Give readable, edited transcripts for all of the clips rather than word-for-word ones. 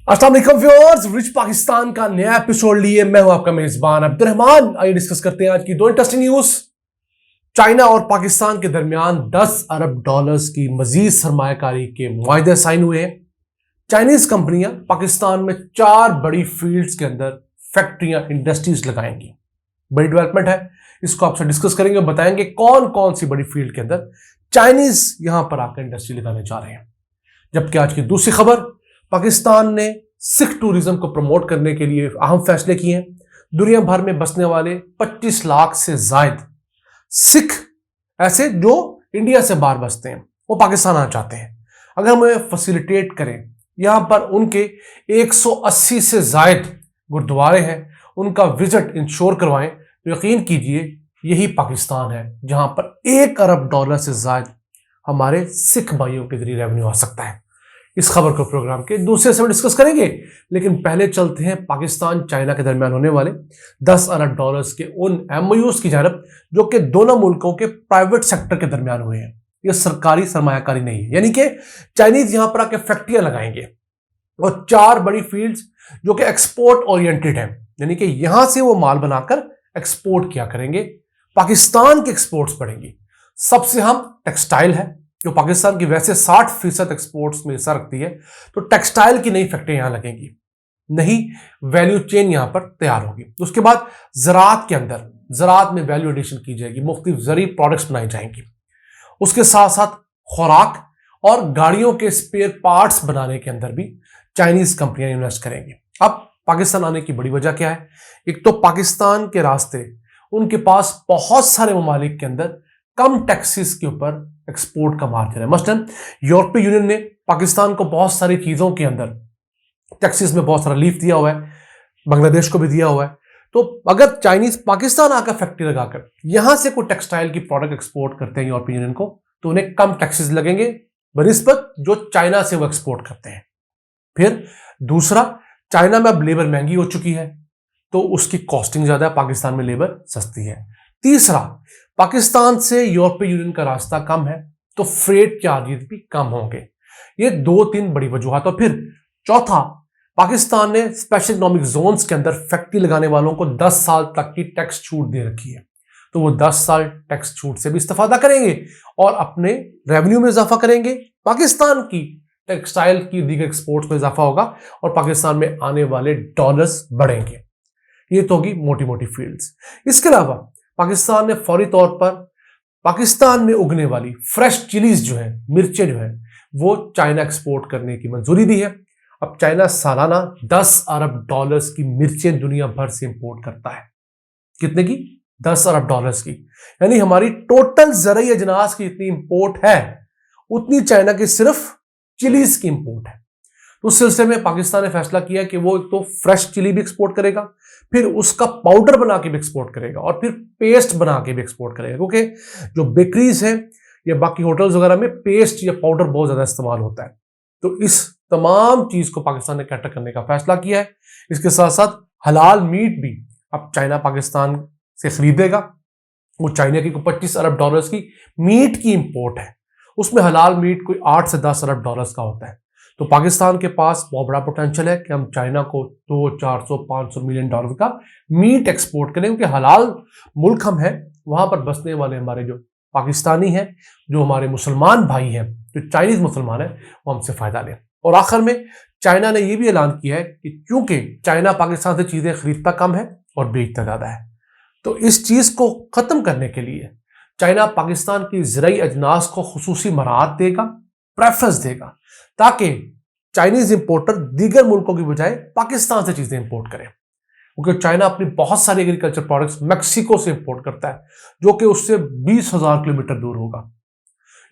अस्सलाम वालेकुम viewers, rich Pakistan का नया एपिसोड लिए मैं हूं आपका मेजबान अब्दुर्रहमान। आइए डिस्कस करते हैं आज की दो इंटरेस्टिंग न्यूज। चाइना और पाकिस्तान के दरमियान 10 अरब डॉलर्स की मजीद सरमायाकारी के मुआहदे साइन हुए हैं। चाइनीज कंपनियां पाकिस्तान में 4 बड़ी फील्ड्स के अंदर फैक्ट्रियां, इंडस्ट्रीज लगाएंगी। बड़ी डेवलपमेंट है, इसको आपसे डिस्कस करेंगे और बताएंगे कौन कौन सी बड़ी फील्ड के अंदर चाइनीज यहां पर आकर इंडस्ट्री लगाने जा रहे हैं। जबकि आज की दूसरी खबर, पाकिस्तान ने सिख टूरिज्म को प्रमोट करने के लिए अहम फैसले किए हैं। दुनिया भर में बसने वाले 25 लाख से ज्यादा सिख ऐसे जो इंडिया से बाहर बसते हैं वो पाकिस्तान आना चाहते हैं। अगर हम उन्हें फैसिलिटेट करें, यहां पर उनके 180 से ज्यादा गुरुद्वारे हैं, उनका विजिट इंश्योर करवाएं तो यकीन कीजिए यही पाकिस्तान है जहां पर 1 अरब डॉलर से ज्यादा हमारे सिख भाइयों के जरिए रेवेन्यू आ सकता है। इस खबर को प्रोग्राम के दूसरे से डिस्कस करेंगे, लेकिन पहले चलते हैं पाकिस्तान चाइना के दरमियान होने वाले 10 अरब डॉलर्स के उन एमओयूज की जानब जो कि दोनों मुल्कों के प्राइवेट सेक्टर के दरमियान हुए हैं। यह सरकारी सरमायाकारी नहीं है, यानी कि चाइनीज यहां पर आके फैक्ट्रियां लगाएंगे और 4 बड़ी फील्ड्स जो कि एक्सपोर्ट ओरिएंटेड है, यानी कि यहां से वो माल बनाकर एक्सपोर्ट किया करेंगे। पाकिस्तान के एक्सपोर्ट्स बढ़ेंगी। सबसे अहम टेक्सटाइल है, जो पाकिस्तान की वैसे 60% एक्सपोर्ट्स में हिस्सा रखती है, तो टेक्सटाइल की नई फैक्ट्रियां यहां लगेंगी, नई वैल्यू चेन यहां पर तैयार होगी। उसके बाद ज़राअत के अंदर, ज़राअत में वैल्यू एडिशन की जाएगी, मुख्तलिफ ज़रूरी प्रोडक्ट्स बनाई जाएंगी। उसके साथ साथ खुराक और गाड़ियों के स्पेयर पार्ट्स बनाने के अंदर भी चाइनीज कंपनियां इन्वेस्ट करेंगी। अब पाकिस्तान आने की बड़ी वजह क्या है? एक तो पाकिस्तान के रास्ते, उनके पास बहुत सारे ममालिक के अंदर कम टैक्सेस के ऊपर एक्सपोर्ट का मार्जिन है। मसलन यूरोपीय यूनियन ने पाकिस्तान को बहुत सारी चीजों के अंदर टैक्सेस में बहुत सारा रिलीफ दिया हुआ है, बांग्लादेश को भी दिया हुआ है। तो अगर चाइनीज पाकिस्तान आकर फैक्ट्री लगाकर यहां से कोई टेक्सटाइल की प्रोडक्ट एक्सपोर्ट करते हैं यूरोपीय यूनियन को, तो उन्हें कम टैक्सेस लगेंगे बनिस्बत जो चाइना से वो एक्सपोर्ट करते हैं। फिर दूसरा, चाइना में अब लेबर महंगी हो चुकी है तो उसकी कॉस्टिंग ज्यादा है, पाकिस्तान में लेबर सस्ती है। तीसरा, पाकिस्तान से यूरोपीय यूनियन का रास्ता कम है तो फ्रेट चार्जेस भी कम होंगे। ये 2-3 बड़ी वजूहत। और फिर चौथा, पाकिस्तान ने स्पेशल इकोनॉमिक जोन्स के अंदर फैक्ट्री लगाने वालों को 10 साल तक की टैक्स छूट दे रखी है, तो वो 10 साल टैक्स छूट से भी इस्तेफादा करेंगे और अपने रेवेन्यू में इजाफा करेंगे। पाकिस्तान की टेक्सटाइल की दीगर एक्सपोर्ट्स में इजाफा होगा और पाकिस्तान में आने वाले डॉलर्स बढ़ेंगे। ये तो होगी मोटी मोटी फील्ड्स। इसके अलावा पाकिस्तान ने फौरी तौर पर पाकिस्तान में उगने वाली फ्रेश चिलीज जो है, मिर्चें जो है, वो चाइना एक्सपोर्ट करने की मंजूरी दी है। अब चाइना सालाना 10 अरब डॉलर्स की मिर्चें दुनिया भर से इंपोर्ट करता है। कितने की? 10 अरब डॉलर्स की। यानी हमारी टोटल ज़रूरी अजनास की जितनी इंपोर्ट है उतनी चाइना की सिर्फ चिलीज की इंपोर्ट है। तो उस सिलसिले में पाकिस्तान ने फैसला किया कि वो एक तो फ्रेश चिली भी एक्सपोर्ट करेगा, फिर उसका पाउडर बना के भी एक्सपोर्ट करेगा और फिर पेस्ट बना के भी एक्सपोर्ट करेगा, क्योंकि जो बेकरीज है या बाकी होटल्स वगैरह में पेस्ट या पाउडर बहुत ज्यादा इस्तेमाल होता है। तो इस तमाम चीज को पाकिस्तान ने कैटर करने का फैसला किया है। इसके साथ साथ हलाल मीट भी अब चाइना पाकिस्तान से खरीदेगा। वो चाइना की 25 अरब डॉलर्स की मीट की इंपोर्ट है, उसमें हलाल मीट कोई 8 से 10 अरब डॉलर्स का होता है। तो पाकिस्तान के पास बहुत बड़ा पोटेंशियल है कि हम चाइना को 200-400-500 मिलियन डॉलर का मीट एक्सपोर्ट करें, क्योंकि हलाल मुल्क हम हैं। वहां पर बसने वाले हमारे जो पाकिस्तानी हैं, जो हमारे मुसलमान भाई हैं, जो चाइनीज मुसलमान हैं, वो हमसे फायदा लें। और आखिर में चाइना ने यह भी ऐलान किया है कि क्योंकि चाइना पाकिस्तान से चीजें खरीदता कम है और बेचता ज्यादा है, तो इस चीज को खत्म करने के लिए चाइना पाकिस्तान की ज़रूरी अजनास को खुसूसी मराहत देगा, प्रेफरेंस देगा, ताकि चाइनीज इंपोर्टर दीगर मुल्कों की बजाय पाकिस्तान से चीजें इंपोर्ट करें। क्योंकि चाइना अपनी बहुत सारी एग्रीकल्चर प्रोडक्ट्स मैक्सिको से इंपोर्ट करता है, जो कि उससे 20,000 किलोमीटर दूर होगा।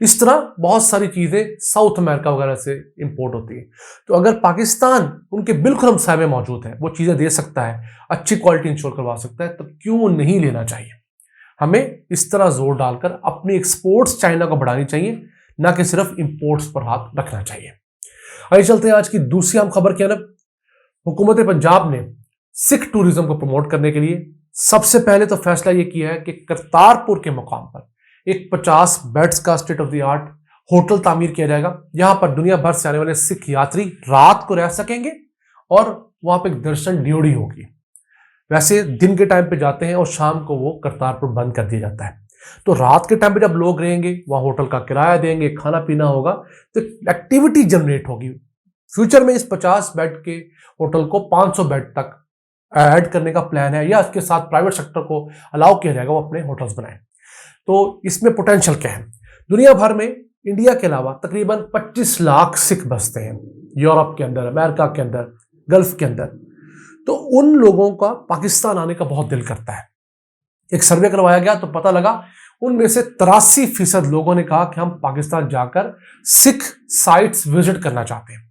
इस तरह बहुत सारी चीजें साउथ अमेरिका वगैरह से इंपोर्ट होती है। तो अगर पाकिस्तान उनके बिल्कुल हमसाये में मौजूद है, वो चीजें दे सकता है, अच्छी क्वालिटी इंश्योर करवा सकता है, तो क्यों नहीं लेना चाहिए? हमें इस तरह जोर डालकर अपनी एक्सपोर्ट्स चाइना को बढ़ानी चाहिए, ना कि सिर्फ इंपोर्ट्स पर हाथ रखना चाहिए। आइए चलते हैं आज की दूसरी अहम खबर की तरफ। हुकूमत पंजाब ने सिख टूरिज्म को प्रमोट करने के लिए सबसे पहले तो फैसला यह किया है कि करतारपुर के मुकाम पर एक 50 बेड्स का state of the art hotel तामीर किया जाएगा। यहां पर दुनिया भर से आने वाले सिख यात्री रात को रह सकेंगे और वहां पे एक दर्शन ड्योढ़ी होगी। वैसे दिन के टाइम पे जाते हैं और शाम को वो करतारपुर बंद कर दिया जाता है। तो रात के टाइम पे जब लोग रहेंगे, वहां होटल का किराया देंगे, खाना पीना होगा, तो एक्टिविटी जनरेट होगी। फ्यूचर में इस 50 बेड के होटल को 500 बेड तक ऐड करने का प्लान है, या इसके साथ प्राइवेट सेक्टर को अलाउ किया जाएगा वो अपने होटल्स बनाए। तो इसमें पोटेंशियल क्या है? दुनिया भर में इंडिया के अलावा तकरीबन 25 लाख सिख बसते हैं, यूरोप के अंदर, अमेरिका के अंदर, गल्फ के अंदर। तो उन लोगों का पाकिस्तान आने का बहुत दिल करता है। एक सर्वे करवाया गया तो पता लगा उनमें से 83% लोगों ने कहा कि हम पाकिस्तान जाकर सिख साइट्स विजिट करना चाहते हैं।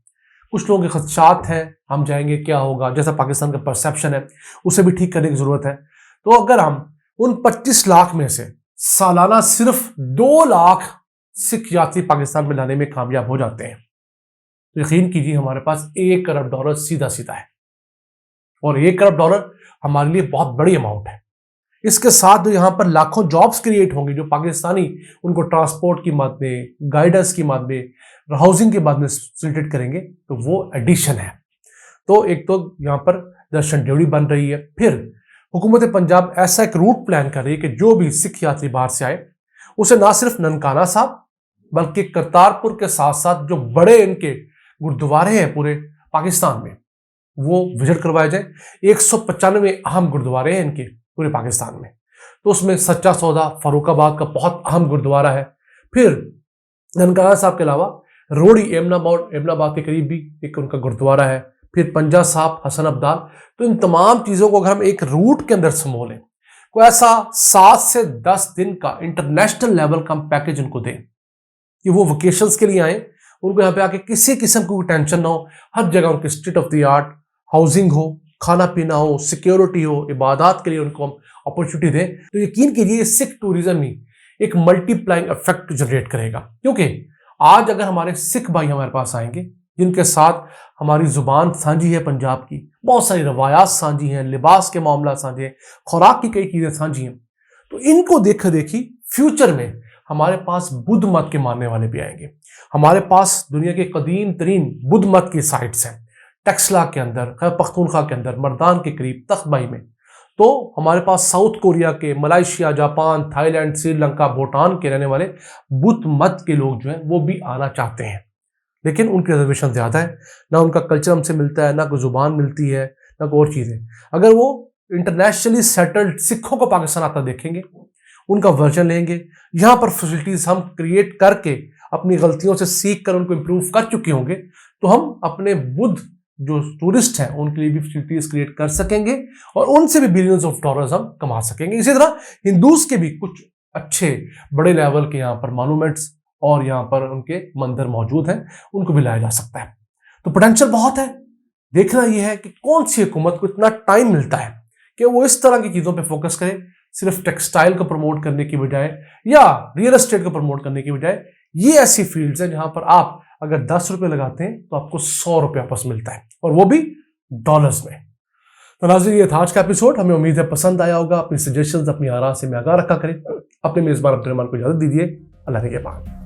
कुछ लोगों के खदशात हैं, हम जाएंगे क्या होगा, जैसा पाकिस्तान का परसेप्शन है उसे भी ठीक करने की जरूरत है। तो अगर हम उन 25 लाख में से सालाना सिर्फ 2 लाख सिख यात्री पाकिस्तान में लाने में कामयाब हो जाते हैं, तो यकीन कीजिए हमारे पास $1 करोड़ सीधा सीधा है। और $1 करोड़ हमारे लिए बहुत बड़ी अमाउंट है। इसके साथ जो यहाँ पर लाखों जॉब्स क्रिएट होंगे, जो पाकिस्तानी उनको ट्रांसपोर्ट की मद में, गाइडेंस की मद में, हाउसिंग की मद में फैसिलिटेट करेंगे, तो वो एडिशन है। तो एक तो यहाँ पर दर्शन ड्योढ़ी बन रही है। फिर हुकूमत पंजाब ऐसा एक रूट प्लान कर रही है कि जो भी सिख यात्री बाहर से आए उसे ना सिर्फ ननकाना साहब बल्कि करतारपुर के साथ साथ जो बड़े इनके गुरुद्वारे हैं पूरे पाकिस्तान में वो विजिट करवाए जाए। 195 अहम गुरुद्वारे हैं इनके पूरे पाकिस्तान में। तो उसमें सच्चा सौदा फरुखाबाद का बहुत अहम गुरुद्वारा है। फिर ननकाना साहब के अलावा रोड़ी एमनाबाद के करीब भी एक उनका गुरुद्वारा है। फिर पंजा साहब, हसन अब्दाल। तो इन तमाम चीज़ों को अगर हम एक रूट के अंदर समो लें, कोई ऐसा 7 से 10 दिन का इंटरनेशनल लेवल का पैकेज उनको दें कि वो वेकेशंस के लिए आए, उनको यहाँ पे आके किसी किस्म की टेंशन ना हो, हर जगह उनके state of the art housing हो, खाना पीना हो, सिक्योरिटी हो, इबादत के लिए उनको हम अपॉर्चुनिटी दें। तो यकीन कीजिए ये सिख टूरिज्म ही एक मल्टीप्लाइंग इफेक्ट जनरेट करेगा। क्योंकि आज अगर हमारे सिख भाई हमारे पास आएंगे जिनके साथ हमारी जुबान साझी है, पंजाब की बहुत सारी रवायात साझी हैं, लिबास के मामला साझे हैं, खुराक की कई चीजें साझी हैं, तो इनको देखा देखी फ्यूचर में हमारे पास बुद्ध मत के मानने वाले भी आएंगे। हमारे पास दुनिया के कदीम तरीन बुद्ध मत की साइट्स हैं, टेक्सला के अंदर, खैबर पख्तूनख्वा के अंदर, मर्दान के करीब, तख्तबाई में। तो हमारे पास साउथ कोरिया के, Malaysia, Japan, Thailand, Sri Lanka, Bhutan के रहने वाले बुद्ध मत के लोग जो हैं वो भी आना चाहते हैं, लेकिन उनकी रिजर्वेशन ज़्यादा है, ना उनका कल्चर हमसे मिलता है, ना कोई जुबान मिलती है, ना कोई और चीज़ें। अगर वो इंटरनेशनली सेटल्ड सिखों को पाकिस्तान आता देखेंगे, उनका वर्जन लेंगे, यहाँ पर फैसिलिटीज़ हम क्रिएट करके अपनी गलतियों से सीख कर उनको इम्प्रूव कर चुके होंगे, तो हम अपने बुद्ध जो टूरिस्ट हैं उनके लिए भी फैसिलिटीज क्रिएट कर सकेंगे और उनसे भी बिलियंस ऑफ डॉलर्स हम कमा सकेंगे। इसी तरह हिंदूज के भी कुछ अच्छे बड़े लेवल के यहाँ पर मॉन्यूमेंट्स और यहाँ पर उनके मंदिर मौजूद हैं, उनको भी लाया जा सकता है। तो पोटेंशियल बहुत है। देखना यह है कि कौन सी हुकूमत को इतना टाइम मिलता है कि वो इस तरह की चीज़ों पर फोकस करे, सिर्फ टेक्सटाइल को प्रमोट करने की बजाय या रियल एस्टेट को प्रमोट करने की बजाय। ये ऐसी फील्ड्स हैं जहां पर आप अगर 10 रुपए लगाते हैं तो आपको 100 रुपये वापस मिलता है, और वो भी डॉलर्स में। तो नाज़रीन, ये था आज का एपिसोड। हमें उम्मीद है पसंद आया होगा। अपनी सजेशंस, अपनी आरा से में आगाह रखा करें। अपने मेजबान अब्दुल रहमान को इजाजत दीजिए। अल्लाह के बाद।